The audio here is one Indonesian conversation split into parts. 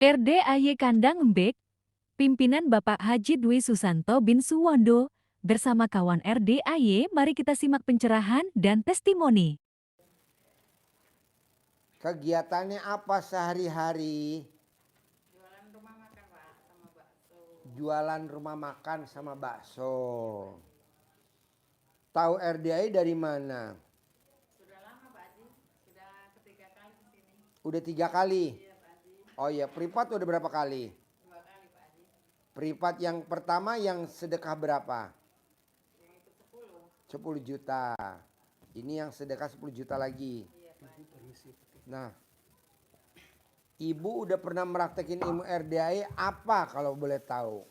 RDAY Kandang Embek, pimpinan Bapak Haji Dwi Susanto bin Suwondo, bersama kawan RDAY, mari kita simak pencerahan dan testimoni. Kegiatannya apa sehari-hari? Jualan rumah makan Pak, sama bakso. Jualan rumah makan sama bakso. Tahu RDI dari mana? Sudah lama Pak Haji, sudah ketiga kali ke sini. Udah 3 kali? Iya Pak Haji, Oh iya, privat udah berapa kali? 2 kali Pak Haji. Privat yang pertama yang sedekah berapa? Yang itu 10. 10 juta. Ini yang sedekah 10 juta lagi. Iya Pak Haji. Nah, Ibu udah pernah meraktekin ilmu RDI apa kalau boleh tahu?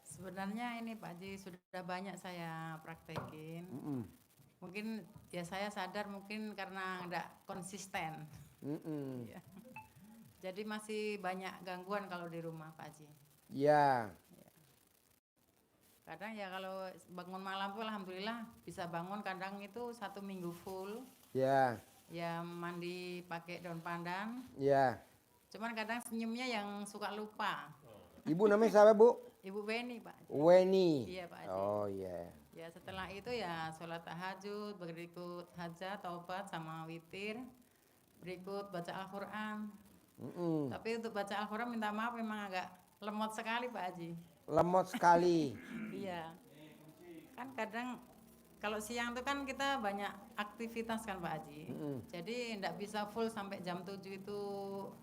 Sebenarnya ini Pak Haji sudah banyak saya praktekin. Mm-mm. Mungkin ya saya sadar mungkin karena enggak konsisten. Mm-mm. Iya. Jadi masih banyak gangguan kalau di rumah Pak Haji. Ya, Kadang ya kalau bangun malam tuh alhamdulillah bisa bangun, kadang itu 1 minggu full. ya, Ya mandi pakai daun pandan. ya. Cuman kadang senyumnya yang suka lupa. Ibu namanya siapa, Bu? Ibu Beni Pak. Weni. Iya Pak Haji. Oh iya. Ya setelah itu ya sholat tahajud, berikut hajat, taubat sama witir. Berikut baca Al-Quran. Mm-mm. Tapi untuk baca Al-Quran minta maaf memang agak lemot sekali Pak Haji. Lemot sekali. Iya. Kan kadang kalau siang itu kan kita banyak aktivitas kan Pak Haji. Mm-mm. Jadi enggak bisa full sampai jam 7 itu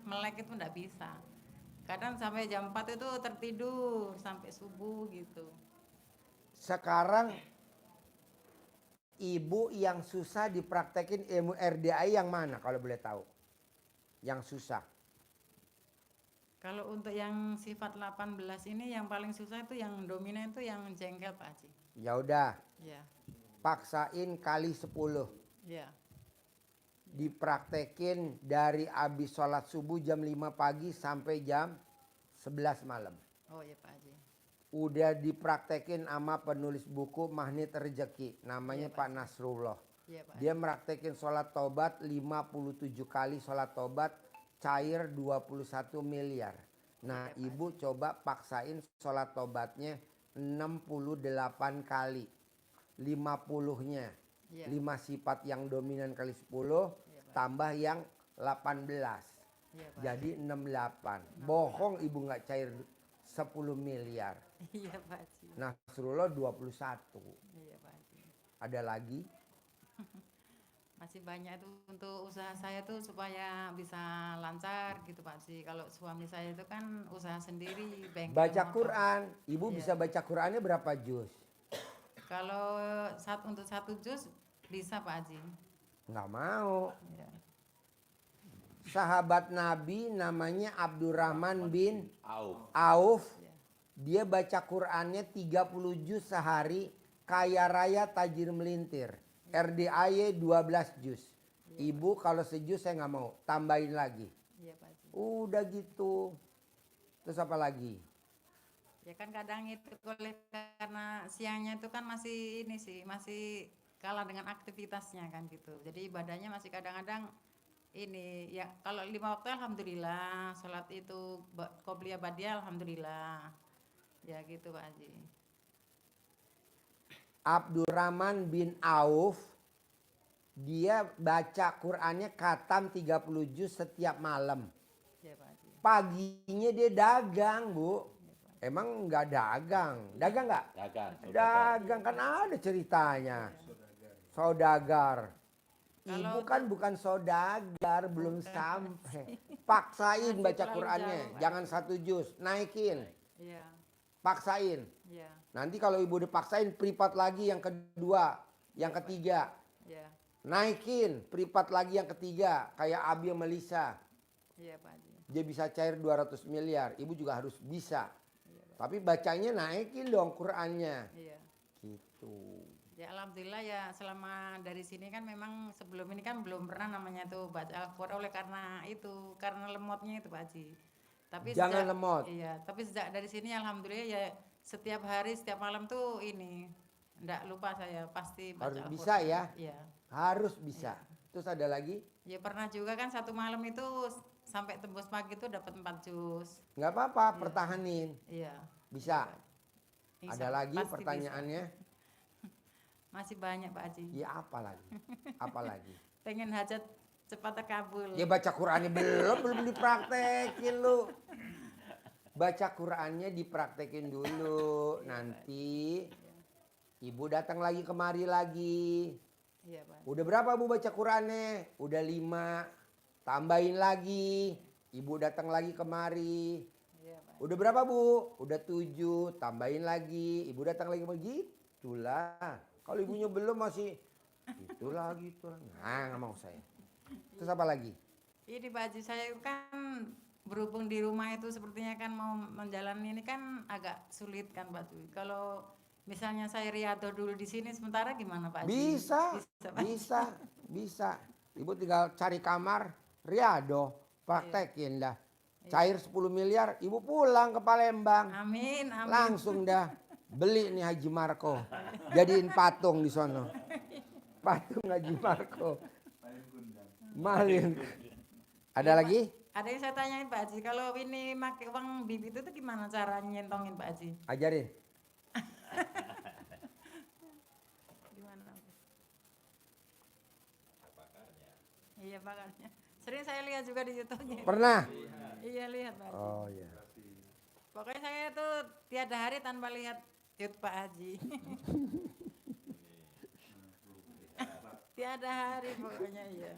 melek itu enggak bisa. Kadang sampai jam 4 itu tertidur sampai subuh gitu. Sekarang Ibu yang susah dipraktekin ilmu RDI yang mana kalau boleh tahu? Yang susah. Kalau untuk yang sifat 18 ini yang paling susah itu yang dominan itu yang jengkel Pak Haji. Ya udah, Ya, paksain kali 10. ya, Dipraktekin dari abis sholat subuh jam 5 pagi sampai jam 11 malam. oh ya Pak Haji. Udah dipraktekin sama penulis buku Magnet Rezeki. Namanya Iya, Pak Nasrullah. Iya Pak Haji. Dia meraktekin sholat tobat 57 kali sholat tobat cair 21 miliar. Nah, Iya, Pak Ibu coba paksain sholat tobatnya 68 kali. 50-nya. Iya. 5 sifat yang dominan kali 10 Iya, Pak. tambah yang 18. Iya Pak. Jadi 68. Bohong Ibu nggak cair 10 miliar. Iya Pak Haji. Nasrullah 21. Iya Pak Haji. Ada lagi? Masih banyak itu untuk usaha saya tuh supaya bisa lancar gitu Pak Haji. Kalau suami saya itu kan usaha sendiri, bengkel Baca motor. Quran. Ibu Iya. bisa baca Qurannya berapa juz? Kalau untuk 1 juz bisa Pak Haji. Nggak mau. Ya. Sahabat Nabi namanya Abdurrahman bin Auf. Auf. Ya. Dia baca Qurannya 30 juz sehari. Kaya raya tajir melintir. RDAY 12 juz. Ibu kalau sejuz saya nggak mau. Tambahin lagi. Iya Pak Haji. Udah gitu. Terus apa lagi? Ya kan kadang itu karena siangnya itu kan masih ini sih, masih kalah dengan aktivitasnya kan gitu. Jadi ibadahnya masih kadang-kadang ini ya kalau 5 waktu alhamdulillah, sholat itu qobliyah ba'diyah alhamdulillah. Ya gitu Pak Haji. Abdurrahman bin Auf. Dia baca Qurannya khatam 30 juz setiap malam. Ya Pak Haji. Paginya dia dagang, Bu. Emang nggak dagang? Dagang nggak? Dagang. Dagang kan ada ceritanya. Saudagar. Ibu Kalau kan bukan saudagar, belum sampai. Paksain Masih baca terlalu Qurannya, jauh, Pak. jangan 1 juz, naikin. Iya, Paksain. iya, Nanti kalau ibu dipaksain privat lagi yang kedua, yang ketiga. iya, Naikin privat lagi yang ketiga, kayak Abi sama Lisa. iya Pak Haji. Dia bisa cair 200 miliar, ibu juga harus bisa. Iya, Pak. Tapi bacanya naikin dong Qurannya. Iya. Gitu. Ya alhamdulillah ya selama dari sini kan memang sebelum ini kan belum pernah namanya tuh baca Al-Quran oleh karena lemotnya itu Pak Haji. Tapi Jangan lemot. Iya, tapi sejak dari sini alhamdulillah ya setiap hari setiap malam tuh ini enggak lupa saya pasti baca Harus Al-Quran. bisa ya. Iya. Harus bisa. Terus ada lagi? Ya pernah juga kan satu malam itu sampai tembus pagi itu dapat 4 jus. Nggak apa-apa, pertahanin. Iya. Bisa. Bisa, Ada lagi pasti pertanyaannya? bisa. Masih banyak Pak Haji. Ya apa lagi? Apa lagi? Pengen hajat cepat terkabul. Ya baca Qur'annya belum dipraktekin lu. Baca Qur'annya dipraktekin dulu. Nanti ibu datang lagi kemari lagi. Iya Pak. Udah berapa bu baca Qur'annya? Udah 5. Tambahin lagi. Ibu datang lagi kemari. Iya Pak. Udah berapa bu? Udah 7. Tambahin lagi. Ibu datang lagi kemari. Gitulah. Kalau ibunya belum masih itulah. Nah nggak mau saya. Terus apa lagi? Ini Pak Haji, saya kan berhubung di rumah itu sepertinya kan mau menjalani ini kan agak sulit kan Pak Haji. Kalau misalnya saya riado dulu di sini sementara gimana Pak Haji? Bisa, Pak? bisa. Ibu tinggal cari kamar, riado, praktekin dah. Cair 10 miliar, ibu pulang ke Palembang. Amin, amin. Langsung dah beli nih Haji Marco. Jadiin patung di sono. Patung Haji Marco. Malin. Ada lagi? Ada yang saya tanyain Pak Haji, kalau ini pakai uang bibit itu gimana cara nyentongin Pak Haji? Ajarin. Gimana? Iya pakarnya. Sering saya lihat juga di YouTube-nya. Pernah? Iya lihat Pak Haji. Oh iya. Pokoknya saya tuh tiada hari tanpa lihat YouTube Pak Haji. Tiada hari pokoknya iya.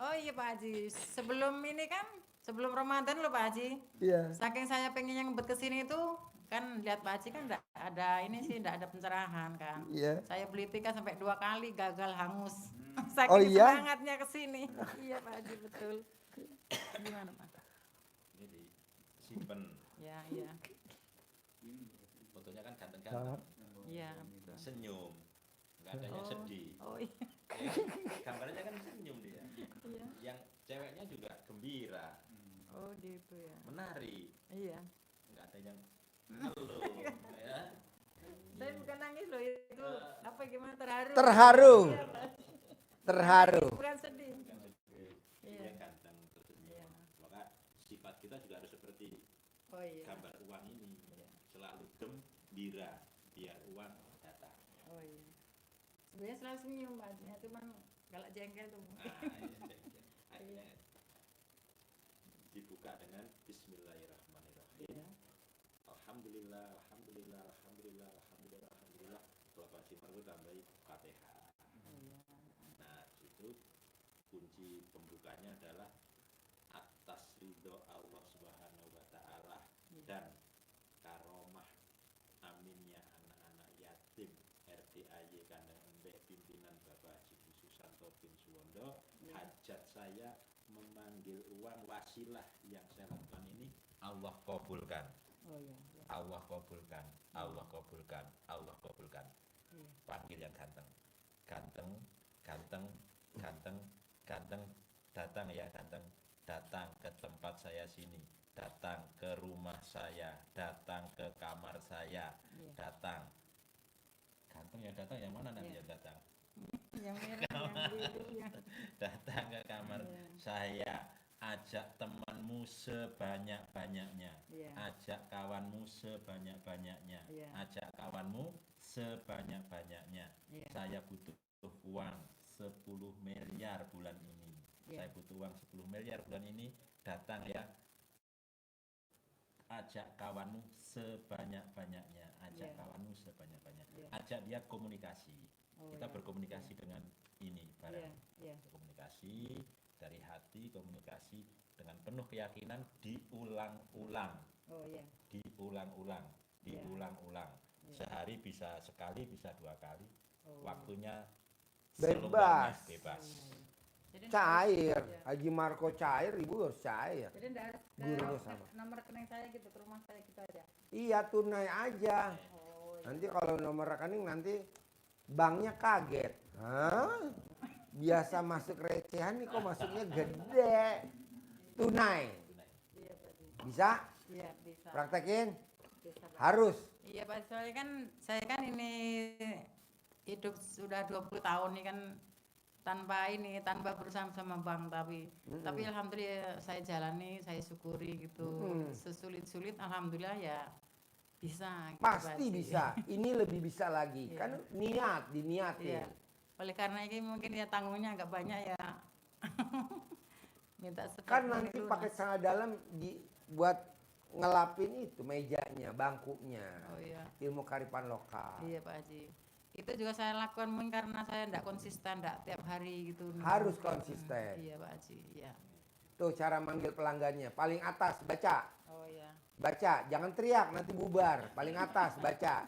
Oh iya Pak Haji, sebelum ini kan, sebelum Ramadan loh Pak Haji. Iya. Saking saya pengen yang kesini itu, kan lihat Pak Haji kan enggak ada ini sih, enggak ada pencerahan kan. Iya. Saya beli tiket sampai 2 kali gagal hangus. Saking Oh iya? semangatnya kesini. Iya Pak Haji betul. Gimana Pak? Ini disimpan. Ya iya. Fotonya kan ganteng-ganteng. Iya betul. Senyum. Enggak ada yang sedih. Oh iya. Gambarnya kan senyum dia. Iya. Yang ceweknya juga gembira, Oh gitu ya. menari. Iya. Enggak ada yang ngeluh, ya. Saya bukan nangis loh itu apa gimana terharu. Terharu. Iya, Pak. Terharu. Bukan sedih. Iya. Yang ganteng tersenyum. Maka sifat kita juga harus seperti Oh iya. gambar uang ini. Selalu gembira biar uang datang. Oh iya. Sebenarnya selalu senyum Pak, cuman galak jengkel tuh. Akhirnya dibuka dengan Bismillahirrahmanirrahim. Iya. Alhamdulillah, alhamdulillah, alhamdulillah, alhamdulillah, alhamdulillah. Kalau Pak Margo tambahi Fatihah. Nah, itu kunci pembukanya adalah atas ridho Allah Subhanahu wa taala dan karomah aminnya anak-anak yatim RDAY Kandang Embek pimpinan Bapak Haji Dwi Susanto bin Suwondo. Hajat saya memanggil uang wasilah yang saya lakukan ini Allah kabulkan. Oh iya. Allah kabulkan, Allah kabulkan, Allah kabulkan. Panggil yang ganteng, ganteng, ganteng, ganteng, ganteng, datang ya ganteng, datang ke tempat saya sini, datang ke rumah saya, datang ke kamar saya, datang. Ganteng ya datang, yang mana nanti yang datang? Yang merah, yang biru, yang Datang ke kamar saya, ajak temanmu sebanyak-banyaknya, Iya. ajak kawanmu sebanyak-banyaknya, Iya. ajak kawanmu sebanyak-banyaknya. Iya. Saya butuh uang 10 miliar bulan ini. Iya. Saya butuh uang 10 miliar bulan ini. Datang ya, ajak kawanmu sebanyak-banyaknya, ajak Iya. kawanmu sebanyak-banyaknya, Iya. ajak dia komunikasi. Oh, Kita iya. berkomunikasi dengan ini bareng. Iya, iya. Komunikasi dari hati, komunikasi dengan penuh keyakinan, diulang-ulang, Oh iya. diulang-ulang, Iya. diulang-ulang. Iya. Sehari bisa sekali, bisa 2 kali. Oh. Waktunya Bebas. seluangnya bebas. Jadi Cair. Iya. Haji Marco cair, ibu harus cair. Jadi enggak harus ke Guru sama. nomor rekening saya gitu, ke rumah saya gitu aja. Iya tunai aja. Oh iya. Nanti kalau nomor rekening nanti banknya kaget. Hah? Biasa masuk recehan nih kok masuknya gede. Tunai. Iya tadi. Bisa? Iya bisa. Praktekin? Bisa, Pak. Harus. Iya Pak, soalnya kan saya kan ini hidup sudah 20 tahun nih kan tanpa berusaha sama bank, tapi alhamdulillah saya jalani, saya syukuri gitu. Sesulit-sulit alhamdulillah ya bisa gitu, Pak Pasti Haji. bisa. Ini lebih bisa lagi. Kan niat, diniatin. Iya. Oleh karena ini mungkin ya tanggungnya agak banyak ya. Minta support Kan dari nanti lunas. pakai celana dalam buat ngelapin itu mejanya, bangkunya. Oh iya. Ilmu kearifan lokal. Iya Pak Haji. Itu juga saya lakukan mungkin karena saya tidak konsisten, tidak tiap hari gitu. Harus konsisten. Iya Pak Haji, iya. Tuh cara manggil pelanggannya. Paling atas baca. Oh iya. Baca, jangan teriak nanti bubar. Paling atas baca.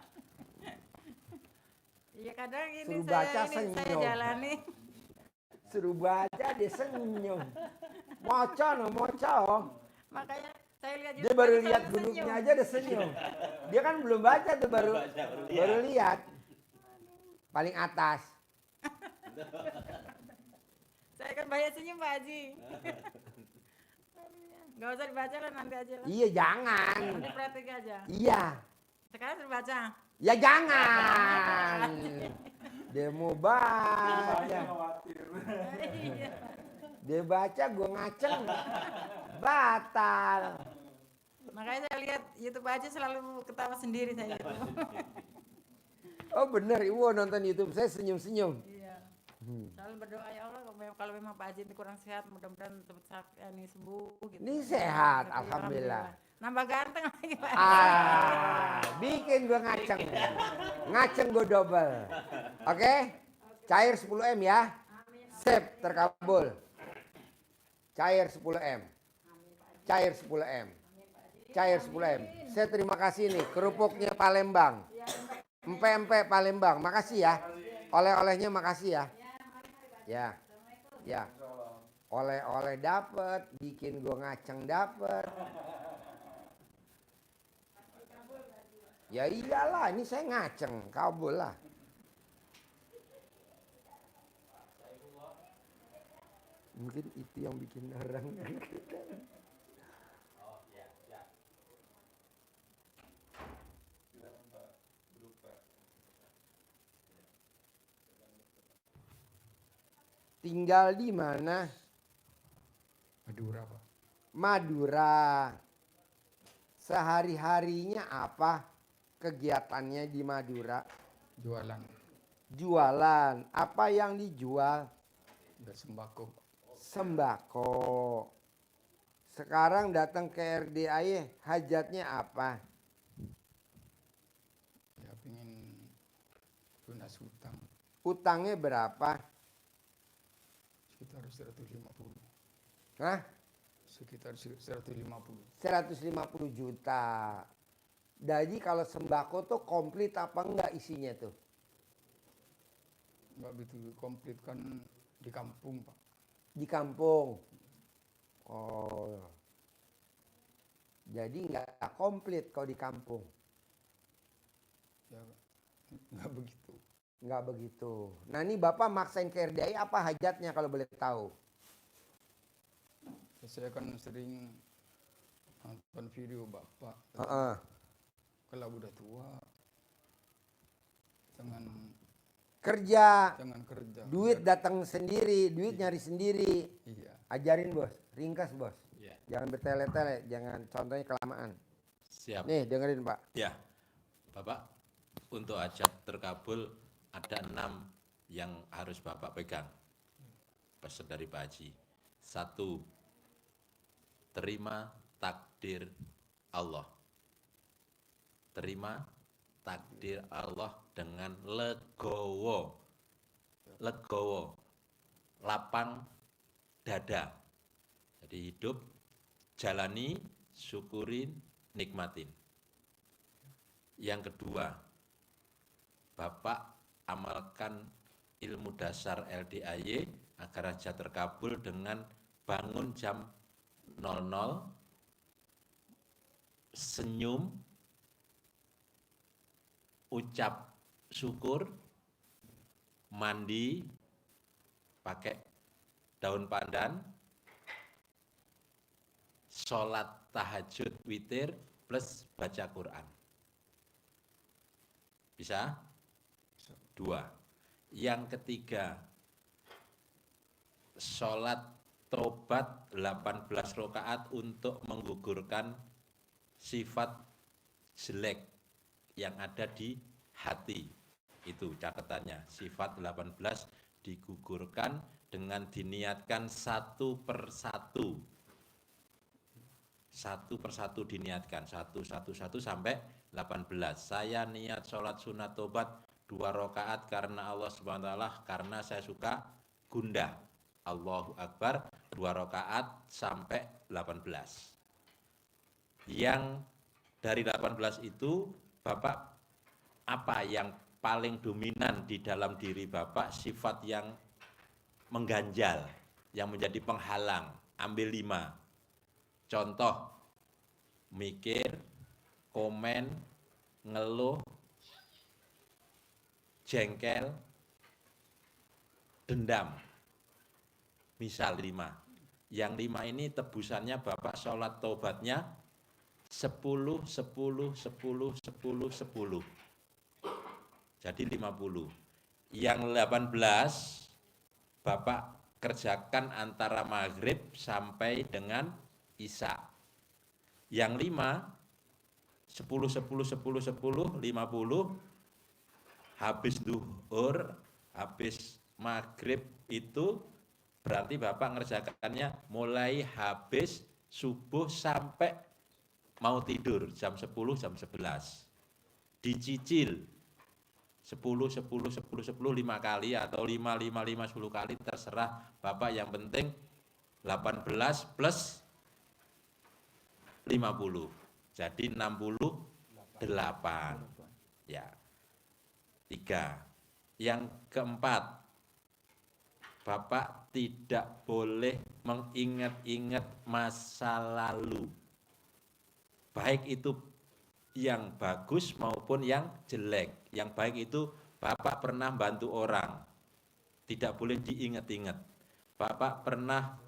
Iya kadang ini Suruh saya baca, saya senyum. jalani. Suruh baca dia senyum. Moco no moco. Makanya saya lihat Dia YouTube baru aja lihat selalu hurufnya senyum. aja udah senyum. Dia kan belum baca tuh baru lihat. Paling atas. Saya kan banyak senyum Pak Haji. Gak usah dibaca lah, nanti aja lah. Iya jangan. Nanti praktik aja. Iya. Sekarang suruh baca. Ya jangan. Dia mau baca. Iya. Dia baca gue ngaceng. Batal. Makanya saya lihat YouTube aja selalu ketawa sendiri saya. Oh bener, Iwo nonton YouTube saya senyum-senyum. Iya. Selalu berdoa ya Allah kalau memang Pak Haji ini kurang sehat, mudah-mudahan cepat sembuh gitu. Ini sehat, Tapi alhamdulillah. Nambah ganteng lagi Pak. Bikin gue ngaceng. Ngaceng gue double. Oke? Cair 10M ya. Sip, terkabul. Cair 10M. Cair 10M. Cair 10M. Saya terima kasih nih kerupuknya Palembang. Empe-empe Palembang. Makasih ya. Oleh-olehnya makasih ya. Ya. Ya. Oleh-oleh dapet, bikin gue ngaceng dapet. Ya iyalah, ini saya ngaceng, kabul lah. Mungkin itu yang bikin orang. Tinggal di mana? Madura, Pak. Madura. Sehari-harinya apa kegiatannya di Madura? Jualan Jualan. Apa yang dijual? dan sembako. Sembako. Sekarang datang ke RDAY, hajatnya apa? Ya pengen lunas hutang Utangnya berapa? sekitar 150. Hah? Sekitar 150. 150 juta. Jadi kalau sembako tuh komplit apa enggak isinya tuh? Enggak begitu komplit kan di kampung, Pak. Di kampung. Oh. Jadi enggak komplit kalau di kampung. Ya enggak begitu. Enggak begitu. Nah ini Bapak maksain ke RDAY apa hajatnya kalau boleh tahu? Saya kan sering nonton video Bapak. Heeh. Kalau udah tua jangan Kerja, kerja. duit datang sendiri, duit nyari sendiri. Iya. Ajarin bos, ringkas bos. Ya, Jangan bertele-tele, jangan contohnya kelamaan. siap. Nih dengerin Pak. Ya, Bapak, untuk hajat terkabul ada 6 yang harus Bapak pegang. Pesan dari Pak Haji. 1, terima takdir Allah. Terima takdir Allah dengan legowo. Legowo. Lapang dada. Jadi hidup, jalani, syukurin, nikmatin. Yang kedua, Bapak amalkan ilmu dasar LDAY agar hajat terkabul dengan bangun jam 00, senyum, ucap syukur, mandi, pakai daun pandan, sholat tahajud witir plus baca Quran. Bisa? 2. Yang ketiga, sholat tobat 18 rakaat untuk menggugurkan sifat jelek yang ada di hati. Itu catatannya, sifat 18 digugurkan dengan diniatkan satu persatu diniatkan, satu sampai 18. Saya niat sholat sunat tobat 2 rakaat karena Allah SWT, karena saya suka gundah. Allahu Akbar 2 rakaat sampai 18. Yang dari 18 itu, Bapak, apa yang paling dominan di dalam diri Bapak, sifat yang mengganjal, yang menjadi penghalang? Ambil 5. Contoh, mikir, komen, ngeluh, jengkel, dendam. Misal 5. Yang 5 ini tebusannya Bapak sholat tobatnya 10, 10, 10, 10, 10. Jadi 50. Yang 18 Bapak kerjakan antara maghrib sampai dengan isya. Yang 5, 10, 10, 10, 10, 50, habis duhur, habis maghrib itu berarti Bapak ngerjakannya mulai habis subuh sampai mau tidur, jam 10, jam 11. Dicicil 10, 10, 10, 10, 5 kali atau 5, 5, 5, 10 kali, terserah Bapak, yang penting 18 plus 50. Jadi 68. Ya. 3. Yang keempat, Bapak tidak boleh mengingat-ingat masa lalu. Baik itu yang bagus maupun yang jelek. Yang baik itu Bapak pernah bantu orang, tidak boleh diingat-ingat. Bapak pernah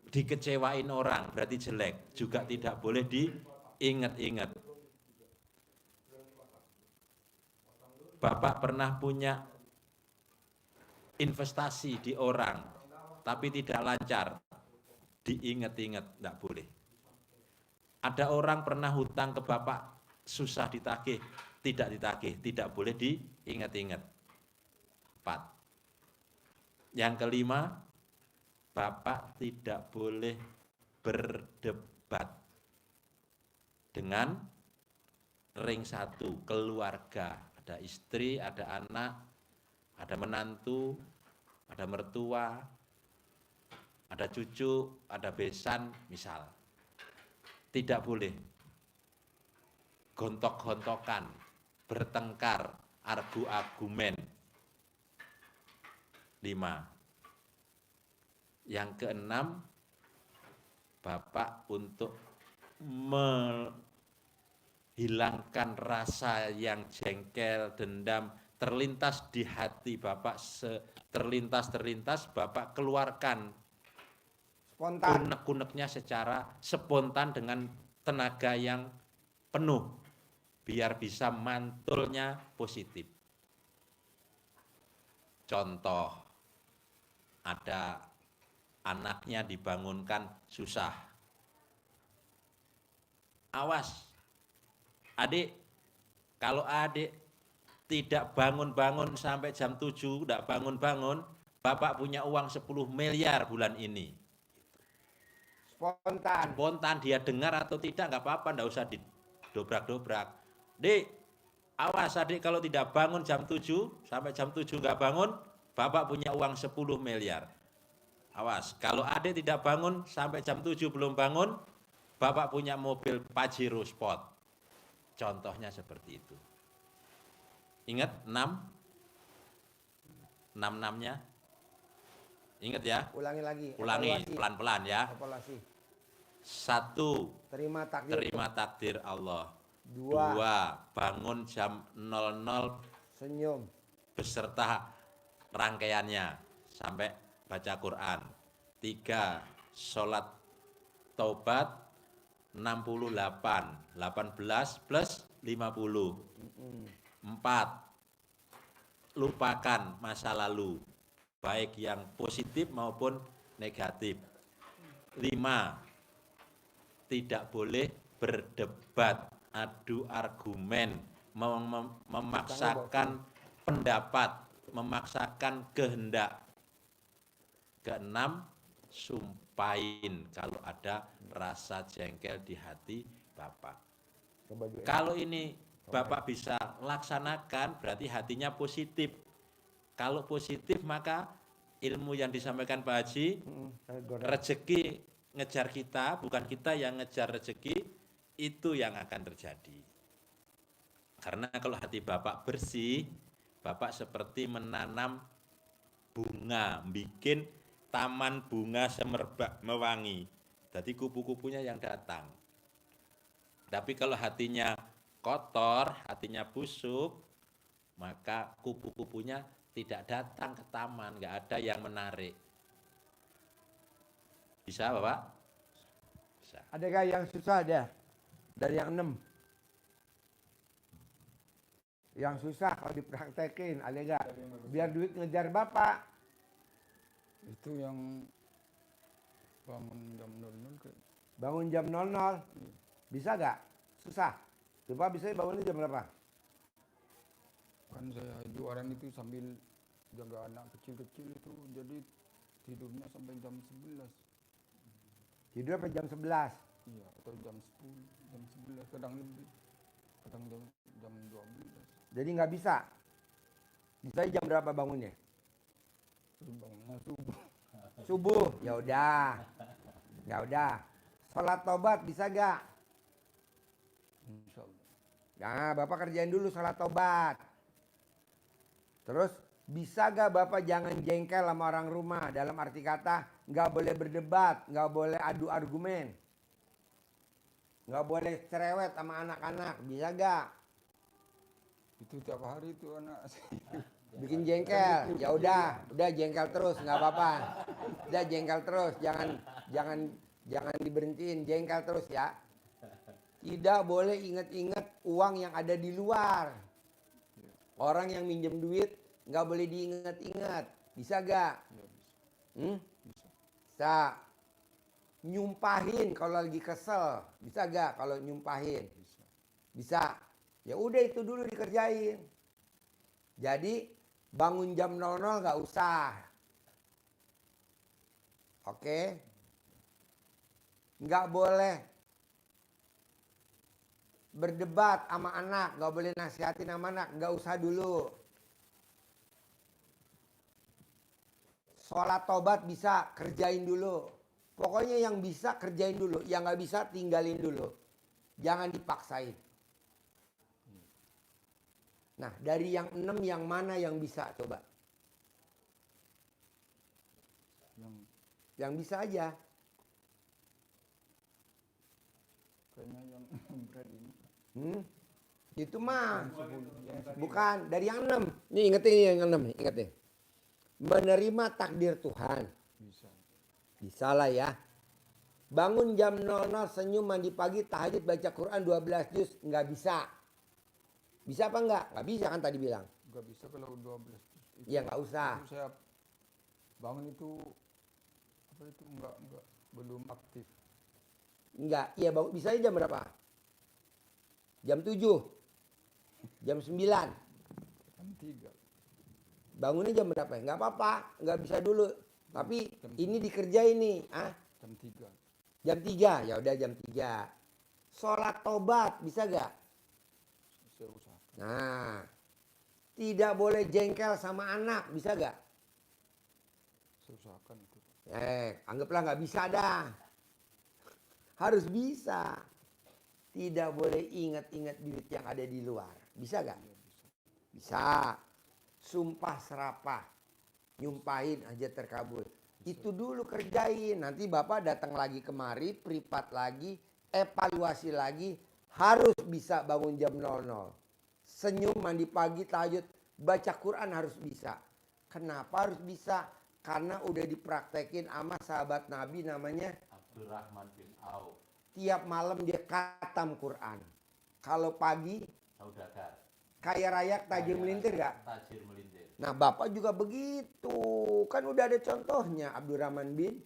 dikecewain orang, berarti jelek, juga tidak boleh diingat-ingat. Bapak pernah punya investasi di orang, tapi tidak lancar, diingat-ingat, tidak boleh. Ada orang pernah hutang ke Bapak, susah ditagih, tidak ditagih, tidak boleh diingat-ingat. 4. Yang kelima, Bapak tidak boleh berdebat dengan ring 1, keluarga. Ada istri, ada anak, ada menantu, ada mertua, ada cucu, ada besan, misal. Tidak boleh gontok-gontokan, bertengkar, argu-argumen. 5. Yang keenam, Bapak untuk menghilangkan rasa yang jengkel, dendam, terlintas di hati Bapak, terlintas, Bapak keluarkan Spontan. unek-uneknya secara spontan dengan tenaga yang penuh, biar bisa mantulnya positif. Contoh, ada anaknya dibangunkan susah. Awas, adik, kalau adik tidak bangun-bangun sampai jam 7, tidak bangun-bangun, Bapak punya uang 10 miliar bulan ini. Spontan, dia dengar atau tidak, nggak apa-apa, nggak usah didobrak-dobrak. Dik, awas adik, kalau tidak bangun jam 7, sampai jam 7 nggak bangun, Bapak punya uang 10 miliar. Awas, kalau adik tidak bangun sampai jam 7 belum bangun, Bapak punya mobil Pajero Sport. Contohnya seperti itu. Ingat 6? 6-6-nya? Ingat ya? Ulangi lagi. Ulangi, Evaluasi. pelan-pelan ya. Evaluasi. 1. Terima takdir. Terima takdir Allah. 2. 2. Bangun jam 00 Senyum. beserta rangkaiannya sampai baca Quran. 3. Sholat taubat 68. 18 plus 50. 4. Lupakan masa lalu. baik yang positif maupun negatif. 5. Tidak boleh berdebat, adu argumen, memaksakan pendapat, memaksakan kehendak. Keenam, sumpahin kalau ada rasa jengkel di hati Bapak. Kalau ini Bapak bisa laksanakan, berarti hatinya positif. Kalau positif, maka ilmu yang disampaikan Pak Haji, rezeki ngejar kita, bukan kita yang ngejar rezeki, itu yang akan terjadi. Karena kalau hati Bapak bersih, Bapak seperti menanam bunga, bikin taman bunga semerbak mewangi. Jadi kupu-kupunya yang datang. Tapi kalau hatinya kotor, hatinya busuk, maka kupu-kupunya tidak datang ke taman, nggak ada yang menarik. Bisa Bapak? Bisa. Adakah yang susah ada? Dari yang 6. Yang susah kalau dipraktekin, ada nggak? Biar duit ngejar Bapak. Itu yang bangun jam 00 kayak. Bangun jam 00. Bisa nggak? Susah. Coba bisa bangunnya jam berapa? Kan saya jualan itu sambil jaga anak kecil-kecil itu, jadi tidurnya sampai jam 11. Tidur sampai jam 11. Iya, atau jam 10, jam 11, kadang lebih, kadang jam 12. Jadi nggak bisa. Bisa jam berapa bangunnya? Bangunnya subuh. Subuh. Ya udah. Ya udah. Sholat tobat bisa gak? Insya Allah. Nah, Bapak kerjain dulu sholat tobat. Terus bisa gak Bapak jangan jengkel sama orang rumah? Dalam arti kata nggak boleh berdebat, nggak boleh adu argumen, nggak boleh cerewet sama anak-anak. Bisa gak? Itu tiap hari itu anak saya. Bikin jengkel. Ya udah jengkel terus nggak apa-apa. Udah jengkel terus, jangan diberhentiin, jengkel terus ya. Tidak boleh inget-inget uang yang ada di luar. Orang yang minjem duit nggak boleh diinget-inget. Bisa gak? Bisa. Nyumpahin kalau lagi kesel. Bisa gak kalau nyumpahin? Bisa. Ya udah itu dulu dikerjain. Jadi bangun jam 00 nggak usah. Oke? Nggak boleh berdebat sama anak, nggak boleh nasihatin sama anak, nggak usah dulu. Sholat tobat bisa, kerjain dulu. Pokoknya yang bisa kerjain dulu, yang nggak bisa tinggalin dulu. Jangan dipaksain. Nah, dari yang 6 yang mana yang bisa coba? Yang bisa aja. Kayaknya yang berat ini. Itu mah. Bukan, dari yang 6. Nih ingetin yang 6 nih, ingetin. Menerima takdir Tuhan. Bisa. Bisa lah ya. Bangun jam 00, senyum, mandi pagi, tahajud, baca Quran 12 juz. Nggak bisa. Bisa apa enggak? Nggak bisa kan tadi bilang. Nggak bisa kalau 12. Ya nggak usah. Itu saya bangun itu apa itu enggak belum aktif. Enggak. Iya bisa aja jam berapa? Jam 7. Jam 9. Jam 3. Bangunnya jam berapa? Nggak apa-apa. Nggak bisa dulu. Tapi ini dikerjain nih. Jam 3. Jam 3. Ya udah jam 3. Sholat tobat bisa gak? Saya usahakan. Nah, tidak boleh jengkel sama anak, bisa gak? Saya usahakan itu. Anggaplah nggak bisa dah. Harus bisa. Tidak boleh ingat-ingat duit yang ada di luar. Bisa gak? Bisa. Sumpah serapah. Nyumpahin aja terkabul. Itu dulu kerjain. Nanti Bapak datang lagi kemari, privat lagi, evaluasi lagi. Harus bisa bangun jam 00. Senyum, mandi pagi, tahajud, baca Quran harus bisa. Kenapa harus bisa? Karena udah dipraktekin sama sahabat Nabi namanya Abdurrahman bin Auf. Tiap malam dia khatam Quran. Kalau pagi Saudagar. kaya raya tajir melintir gak? Tajir melintir. Nah Bapak juga begitu. Kan udah ada contohnya Abdurrahman bin.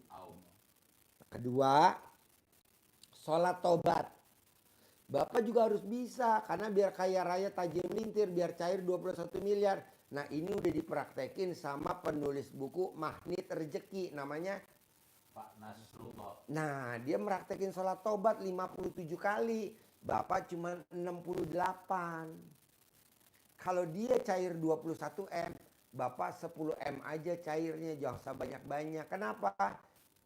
Kedua, sholat tobat. Bapak juga harus bisa karena biar kaya raya tajam lintir, biar cair 21 miliar. Nah ini udah dipraktekin sama penulis buku Magnet Rezeki namanya Pak Nasrullah. Nah, dia meraktekin sholat tobat 57 kali. Bapak cuma 68. Kalau dia cair 21 M, Bapak 10 M aja cairnya, jangan usah banyak-banyak. Kenapa?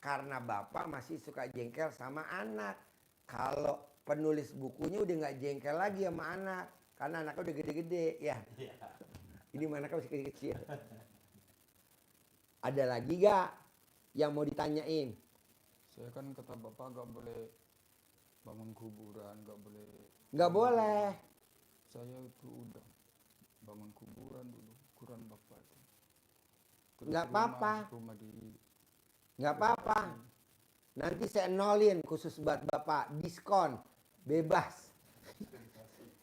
Karena Bapak masih suka jengkel sama anak. Kalau penulis bukunya udah nggak jengkel lagi sama anak. Karena anaknya udah gede-gede ya. Ini anaknya masih kecil-kecil. Ada lagi gak yang mau ditanyain? Saya kan kata bapak gak boleh bangun kuburan, gak boleh. Nggak boleh. Saya itu udah bangun kuburan dulu, kuburan bapak itu. Terus Nggak apa-apa. Rumah di. Nggak apa-apa. Nanti saya nolin khusus buat Bapak. Diskon. Bebas.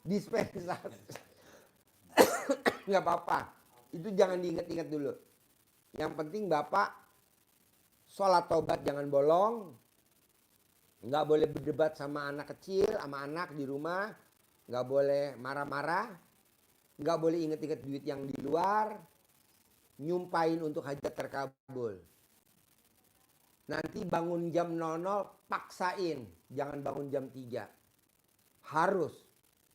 Dispensasi. Nggak apa-apa. Itu jangan diingat-ingat dulu. Yang penting Bapak sholat tobat jangan bolong. Nggak boleh berdebat sama anak kecil, sama anak di rumah. Nggak boleh marah-marah. Nggak boleh inget-inget duit yang di luar. Nyumpain untuk hajat terkabul. Nanti bangun jam 00 paksain. Jangan bangun jam 3. Harus.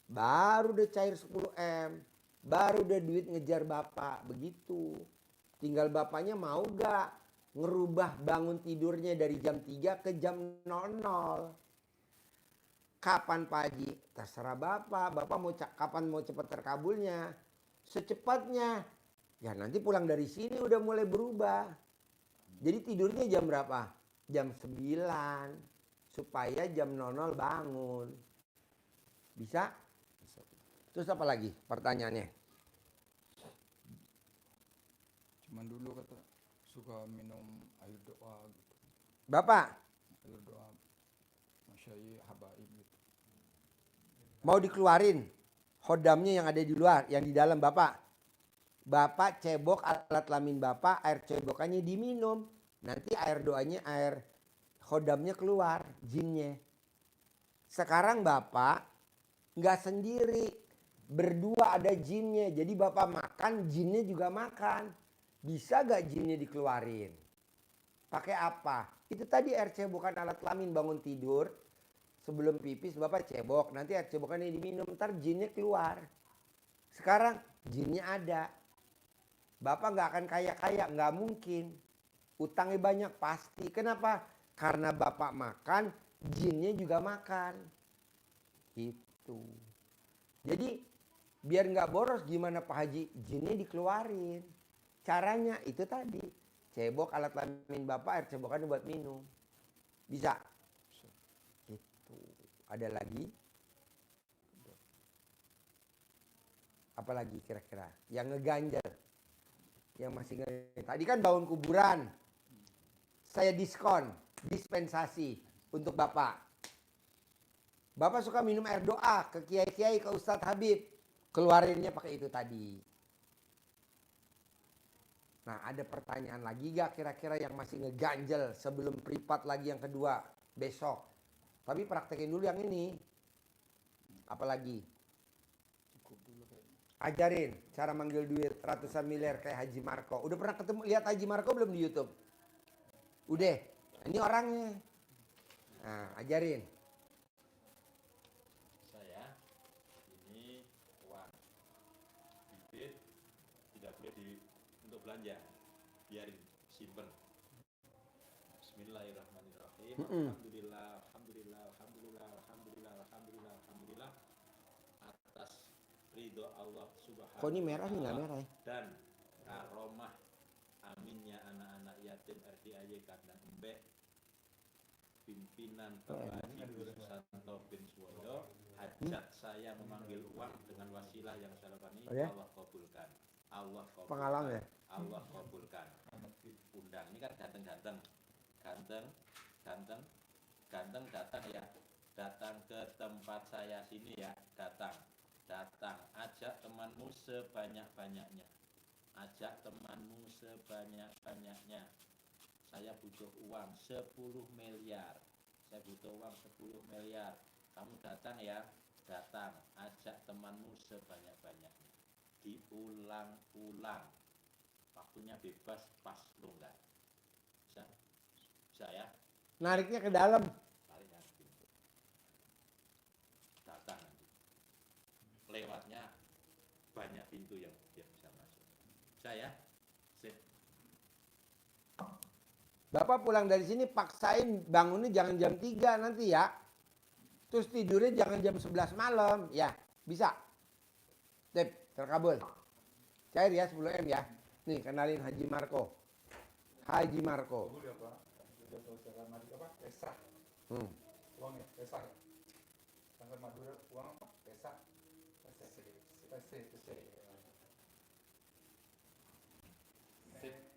Baru udah cair 10 M. Baru udah duit ngejar Bapak. Begitu. Tinggal Bapaknya mau gak ngerubah bangun tidurnya dari jam 3 ke jam 00. Kapan Pak Haji? Terserah Bapak. Bapak mau kapan mau cepat terkabulnya? Secepatnya. Ya nanti pulang dari sini udah mulai berubah. Jadi tidurnya jam berapa? Jam 9. Supaya jam 00 bangun. Bisa? Bisa. Terus apa lagi pertanyaannya? Cuman dulu kata suka minum air doa gitu. Bapak, Air doa Masyayikh Habaib gitu. mau dikeluarin hodamnya yang ada di luar, yang di dalam Bapak. Bapak cebok alat kelamin Bapak, air cebokannya diminum. Nanti air doanya, air khodamnya keluar, jinnya. Sekarang Bapak nggak sendiri, berdua ada jinnya. Jadi Bapak makan, jinnya juga makan. Bisa gak jinnya dikeluarin? Pakai apa? Itu tadi air cebokan alat kelamin bangun tidur. Sebelum pipis Bapak cebok, nanti air cebokannya diminum, ntar jinnya keluar. Sekarang jinnya ada. Bapak nggak akan kaya-kaya, nggak mungkin. Utangnya banyak pasti. Kenapa? Karena Bapak makan, jinnya juga makan. Itu. Jadi biar nggak boros gimana Pak Haji? Jinnya dikeluarin. Caranya itu tadi. Cebok alat kelamin Bapak, air cebokannya buat minum. Bisa? Itu. Ada lagi? Apa lagi kira-kira? Yang ngeganjel. Yang masih tadi kan bangun kuburan, saya diskon, dispensasi untuk Bapak. Bapak suka minum air doa ke kiai-kiai, ke Ustadz Habib, keluarinnya pakai itu tadi. Nah ada pertanyaan lagi gak kira-kira yang masih ngeganjel sebelum privat lagi yang kedua besok? Tapi praktekin dulu yang ini. Apalagi? Ajarin cara manggil duit ratusan miliar kayak Haji Marco. Udah pernah ketemu lihat Haji Marco belum di YouTube? Udah. Ini orangnya. Nah, ajarin. Saya ini uang bibit tidak boleh untuk belanja, biarin simpen. Bismillahirrahmanirrahim. Alhamdulillah, alhamdulillah, alhamdulillah, alhamdulillah, alhamdulillah, alhamdulillah. Atas ridho Allah Subhanahu. Kok ini merah nih nggak merah ya? Dan karomah aminnya anak-anak yatim RDAY Kandang Embek, pimpinan Bapak Haji Susanto bin Suwondo, hajat saya memanggil uang dengan wasilah yang saya lakukan ini. ya? Allah kabulkan. Allah kabulkan. Pengalaman ya? Allah kabulkan. Undang ini kan ganteng-ganteng, ganteng datang ya, datang ke tempat saya sini ya, datang ajak temanmu sebanyak-banyaknya, ajak temanmu sebanyak-banyaknya. Saya butuh uang 10 miliar. Saya butuh uang 10 miliar. Kamu datang ya, datang. Ajak temanmu sebanyak-banyaknya. Diulang-ulang. Waktunya bebas, pas longgar. Bisa? Bisa ya? Nariknya ke dalam. Tariknya ke pintu. Datang nanti. Lewatnya banyak pintu yang dia bisa masuk. Bisa ya? Sip. Bapak pulang dari sini paksain bangunnya jangan jam 3 nanti ya. Terus tidurnya jangan jam 11 malam. Ya, bisa. Tip, terkabul. Cair ya 10M ya. Nih, kenalin Haji Marco. Haji Marco. Udah Pak, udah selesai mati apa? Pesak. Hmm. Uangnya pesak. Sampai Madura uang apa? Pesak. Pesak. Pesak. Pesak. Sip.